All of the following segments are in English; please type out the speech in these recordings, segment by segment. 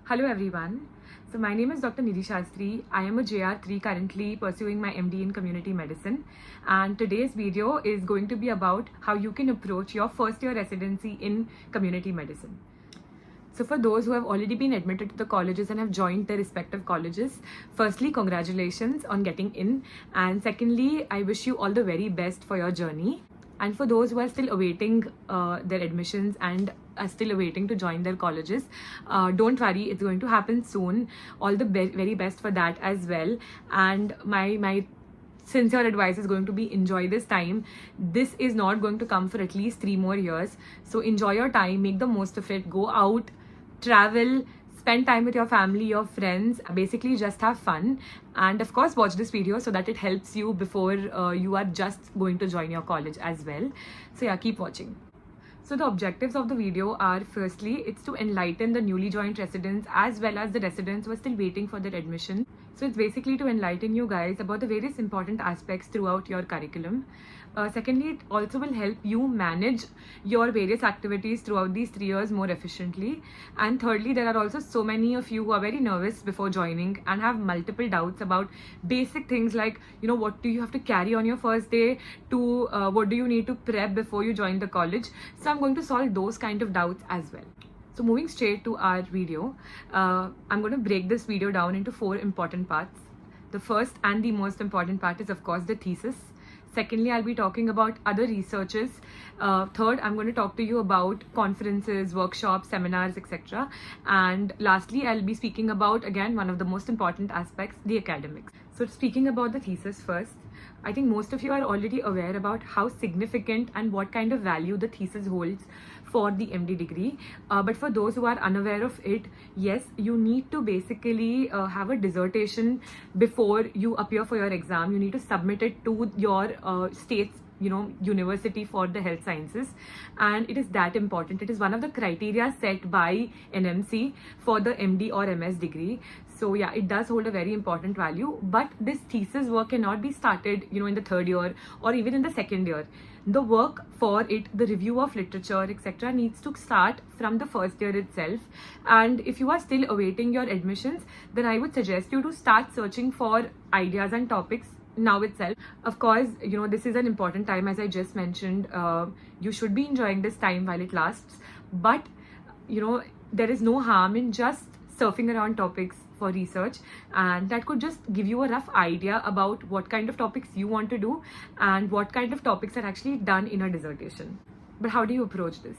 Hello everyone. So my name is Dr. Nidhi Shastri. I am a JR3 currently pursuing my MD in community medicine, and today's video is going to be about how you can approach your first year residency in community medicine. So for those who have already been admitted to the colleges and have joined their respective colleges, firstly, congratulations on getting in. And secondly, I wish you all the very best for your journey. And for those who are still awaiting their admissions and are still awaiting to join their colleges, don't worry, it's going to happen soon. All the very best for that as well. And my sincere advice is going to be enjoy this time. This is not going to come for at least 3 more years. So enjoy your time, make the most of it, go out, travel, spend time with your family, your friends, basically just have fun. And of course, watch this video so that it helps you before you are just going to join your college as well. So yeah, keep watching. So the objectives of the video are, firstly, it's to enlighten the newly joined residents as well as the residents who are still waiting for their admission. So it's basically to enlighten you guys about the various important aspects throughout your curriculum. Secondly, it also will help you manage your various activities throughout these 3 years more efficiently. And thirdly, there are also so many of you who are very nervous before joining and have multiple doubts about basic things like, what do you have to carry on your first day, to what do you need to prep before you join the college. So I'm going to solve those kind of doubts as well. So moving straight to our video, I'm going to break this video down into 4 important parts. The first and the most important part is, of course, the thesis. Secondly, I'll be talking about other researches. Third, I'm going to talk to you about conferences, workshops, seminars, etc. And lastly, I'll be speaking about, again, one of the most important aspects, the academics. So speaking about the thesis first, I think most of you are already aware about how significant and what kind of value the thesis holds for the MD degree. But for those who are unaware of it, yes, you need to basically have a dissertation before you appear for your exam. You need to submit it to your state's university for the health sciences, and it is that important. It is one of the criteria set by NMC for the MD or MS degree. So yeah, it does hold a very important value, but this thesis work cannot be started in the 3rd year or even in the 2nd year. The work for it, the review of literature, etc., needs to start from the 1st year itself. And if you are still awaiting your admissions, then I would suggest you to start searching for ideas and topics now itself. Of course, this is an important time, as I just mentioned. You should be enjoying this time while it lasts, but there is no harm in just surfing around topics for research, and that could just give you a rough idea about what kind of topics you want to do and what kind of topics are actually done in a dissertation. But how do you approach this?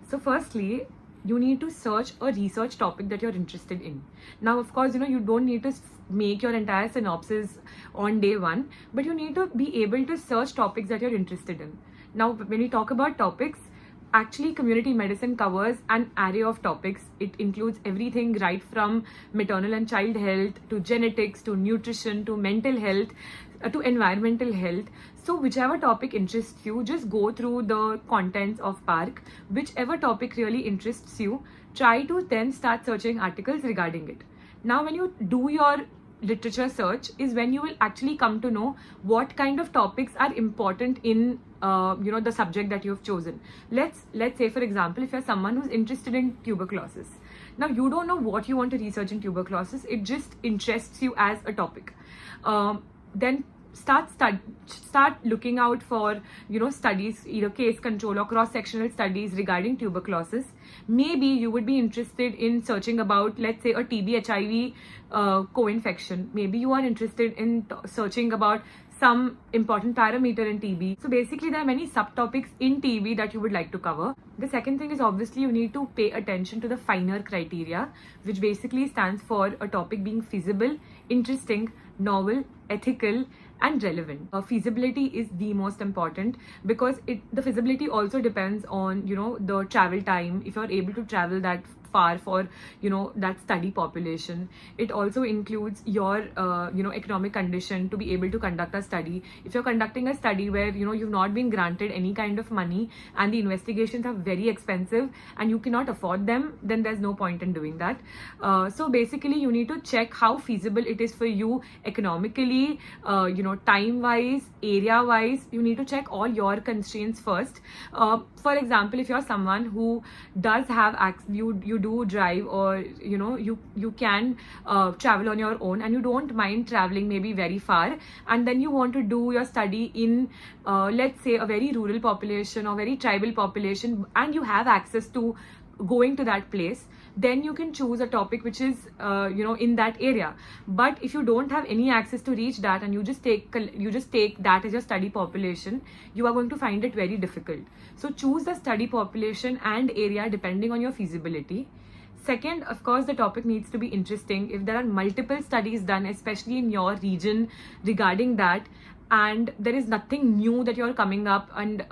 So firstly, you need to search a research topic that you're interested in. Now, of course, you don't need to make your entire synopsis on day one, but you need to be able to search topics that you're interested in. Now, when we talk about topics, actually community medicine covers an array of topics. It includes everything right from maternal and child health to genetics to nutrition to mental health to environmental health. So whichever topic interests you, just go through the contents of PARC. Whichever topic really interests you, try to then start searching articles regarding it. Now, when you do your literature search is when you will actually come to know what kind of topics are important in the subject that you have chosen. Let's say, for example, if you're someone who's interested in tuberculosis. Now, you don't know what you want to research in tuberculosis, it just interests you as a topic. Then start looking out for studies, either case control or cross-sectional studies regarding tuberculosis. Maybe you would be interested in searching about, let's say, a TB HIV co-infection. Maybe you are interested in searching about some important parameter in TB. So basically, there are many subtopics in TB that you would like to cover. The second thing is, obviously, you need to pay attention to the finer criteria, which basically stands for a topic being feasible, interesting, novel, ethical, and relevant. Feasibility is the most important, because the feasibility also depends on the travel time. If you're able to travel that far for that study population. It also includes your economic condition to be able to conduct a study. If you're conducting a study where you've not been granted any kind of money and the investigations are very expensive and you cannot afford them, then there's no point in doing that. So basically you need to check how feasible it is for you economically, time wise, area wise. You need to check all your constraints first. For example, if you're someone who does have you do drive, or you can travel on your own, and you don't mind traveling maybe very far, and then you want to do your study in let's say a very rural population or very tribal population, and you have access to going to that place, then you can choose a topic which is in that area. But if you don't have any access to reach that, and you just take that as your study population, you are going to find it very difficult. So choose the study population and area depending on your feasibility. Second, of course, the topic needs to be interesting. If there are multiple studies done, especially in your region, regarding that, and there is nothing new that you're coming up, and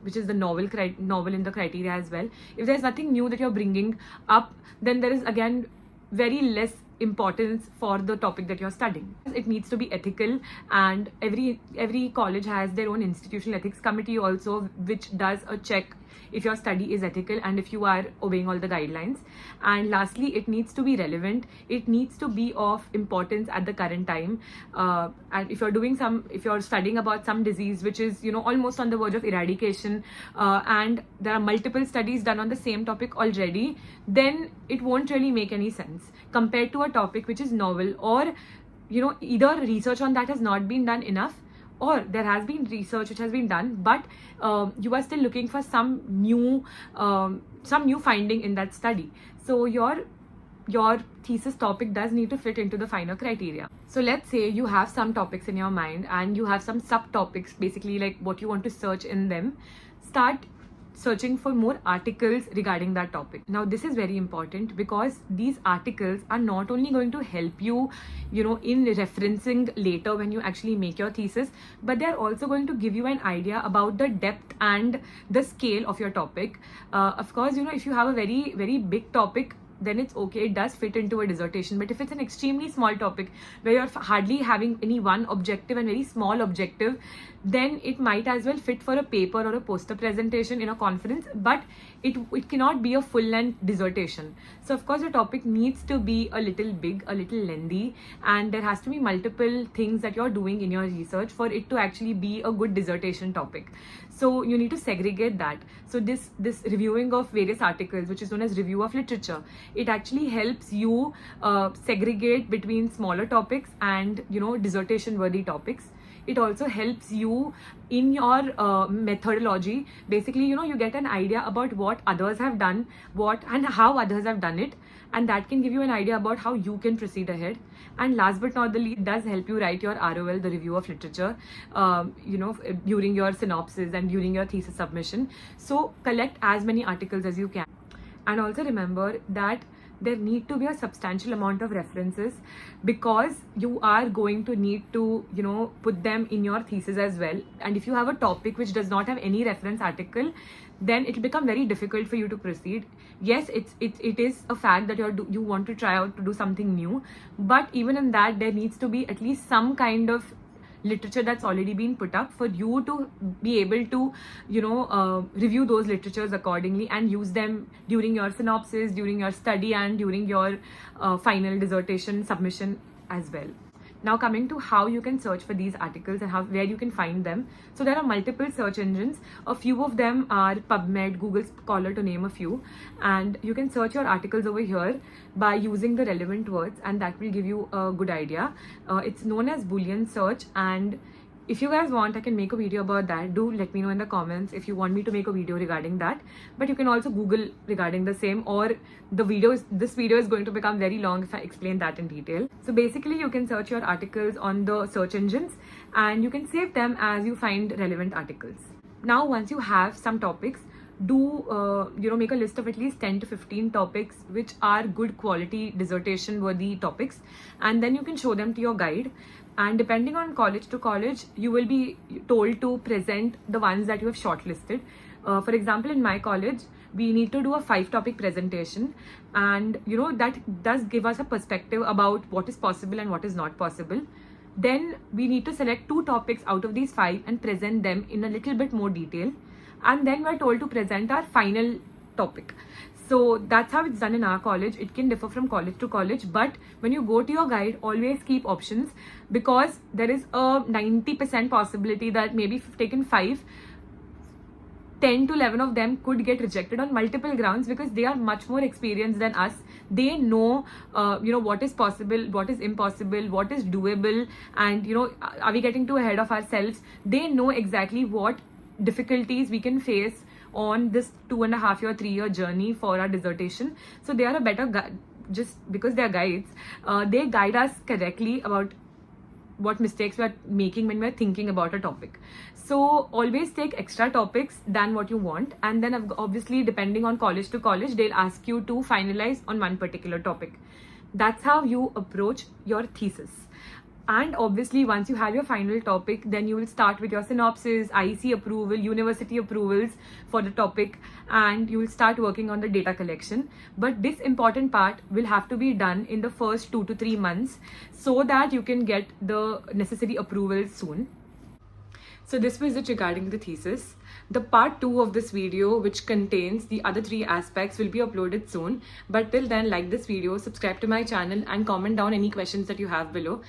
which is the novel in the criteria as well. If there's nothing new that you're bringing up, then there is again very less importance for the topic that you're studying. It needs to be ethical, and every college has their own institutional ethics committee also, which does a check if your study is ethical and if you are obeying all the guidelines. And lastly, it needs to be relevant. It needs to be of importance at the current time. And if you're studying about some disease which is almost on the verge of eradication, and there are multiple studies done on the same topic already, then it won't really make any sense compared to a topic which is novel, or either research on that has not been done enough, or there has been research which has been done, but you are still looking for some new finding in that study. So your thesis topic does need to fit into the finer criteria. So let's say you have some topics in your mind and you have some subtopics, basically like what you want to search in them. Start searching for more articles regarding that topic. Now this is very important, because these articles are not only going to help you in referencing later when you actually make your thesis, but they are also going to give you an idea about the depth and the scale of your topic. Of course, if you have a very, very big topic, then it's okay, it does fit into a dissertation. But if it's an extremely small topic where you're hardly having any one objective and very small objective, then it might as well fit for a paper or a poster presentation in a conference, but it cannot be a full-length dissertation. So of course your topic needs to be a little big, a little lengthy, and there has to be multiple things that you're doing in your research for it to actually be a good dissertation topic. So you need to segregate that. So this reviewing of various articles, which is known as review of literature, it actually helps you segregate between smaller topics and dissertation worthy topics. It also helps you in your methodology. Basically, you get an idea about what others have done, and how others have done it, and that can give you an idea about how you can proceed ahead. And last but not the least, it does help you write your ROL, the review of literature, during your synopsis and during your thesis submission. So collect as many articles as you can. And also remember that there need to be a substantial amount of references, because you are going to need to put them in your thesis as well. And if you have a topic which does not have any reference article, then it will become very difficult for you to proceed. Yes, it is a fact that you want to try out to do something new, but even in that there needs to be at least some kind of literature that's already been put up for you to be able to review those literatures accordingly and use them during your synopsis, during your study, and during your final dissertation submission as well. Now coming to how you can search for these articles and where you can find them. So there are multiple search engines. A few of them are PubMed, Google Scholar, to name a few. And you can search your articles over here by using the relevant words, and that will give you a good idea. It's known as Boolean search, and if you guys want, I can make a video about that. Do let me know in the comments if you want me to make a video regarding that. But you can also Google regarding the same, or this video is going to become very long if I explain that in detail. So basically you can search your articles on the search engines, and you can save them as you find relevant articles. Now once you have some topics, do make a list of at least 10 to 15 topics which are good quality dissertation worthy topics, and then you can show them to your guide. And depending on college to college, you will be told to present the ones that you have shortlisted. For example, in my college, we need to do a 5-topic presentation, and that does give us a perspective about what is possible and what is not possible. Then we need to select 2 topics out of these 5 and present them in a little bit more detail, and then we're told to present our final topic. So that's how it's done in our college. It can differ from college to college, but when you go to your guide, always keep options, because there is a 90% possibility that maybe if you've taken 5, 10 to 11 of them could get rejected on multiple grounds because they are much more experienced than us. They know, what is possible, what is impossible, what is doable, and are we getting too ahead of ourselves? They know exactly what difficulties we can face on this 2.5 year, 3 year journey for our dissertation. So they are a better guide. Just because they are guides, they guide us correctly about what mistakes we are making when we are thinking about a topic. So always take extra topics than what you want, and then obviously depending on college to college, they'll ask you to finalize on one particular topic. That's how you approach your thesis. And obviously once you have your final topic, then you will start with your synopsis, IEC approval, university approvals for the topic, and you will start working on the data collection. But this important part will have to be done in the first 2 to 3 months so that you can get the necessary approvals soon. So this was it regarding the thesis. The part 2 of this video, which contains the other 3 aspects, will be uploaded soon. But till then, like this video, subscribe to my channel, and comment down any questions that you have below.